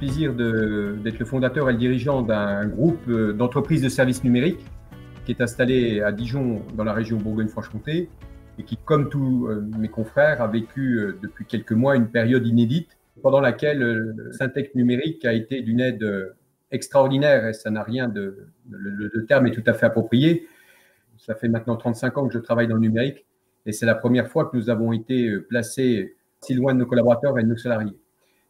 plaisir d'être le fondateur et le dirigeant d'un groupe d'entreprises de services numériques qui est installé à Dijon, dans la région Bourgogne-Franche-Comté, et qui, comme tous mes confrères, a vécu depuis quelques mois une période inédite pendant laquelle Syntec Numérique a été d'une aide extraordinaire, et ça n'a rien le terme est tout à fait approprié. Ça fait maintenant 35 ans que je travaille dans le numérique, et c'est la première fois que nous avons été placés si loin de nos collaborateurs et de nos salariés.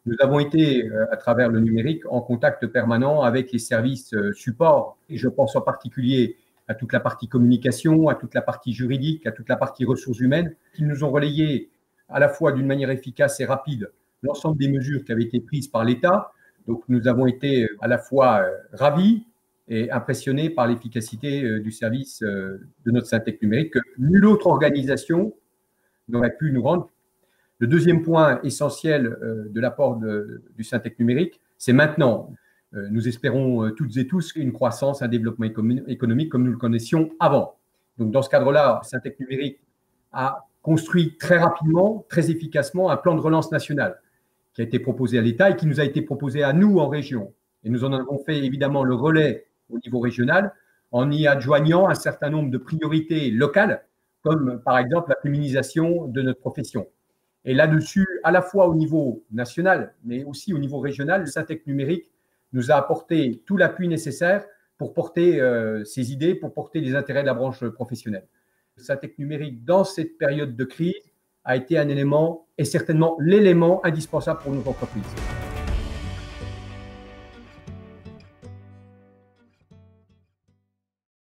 Nous avons été, à travers le numérique, en contact permanent avec les services support. Et je pense en particulier à toute la partie communication, à toute la partie juridique, à toute la partie ressources humaines, qui nous ont relayé à la fois d'une manière efficace et rapide l'ensemble des mesures qui avaient été prises par l'État. Donc nous avons été à la fois ravis et impressionnés par l'efficacité du service de notre Syntec Numérique que nulle autre organisation n'aurait pu nous rendre. Le deuxième point essentiel de l'apport du Syntec Numérique, c'est maintenant. Nous espérons toutes et tous une croissance, un développement économique comme nous le connaissions avant. Donc dans ce cadre-là, Syntec Numérique a construit très rapidement, très efficacement un plan de relance national qui a été proposé à l'État et qui nous a été proposé à nous en région. Et nous en avons fait évidemment le relais au niveau régional en y adjoignant un certain nombre de priorités locales, comme par exemple la féminisation de notre profession. Et là-dessus, à la fois au niveau national, mais aussi au niveau régional, le Syntec Numérique nous a apporté tout l'appui nécessaire pour porter ses idées, pour porter les intérêts de la branche professionnelle. Le Syntec Numérique, dans cette période de crise, a été un élément et certainement l'élément indispensable pour nos entreprises.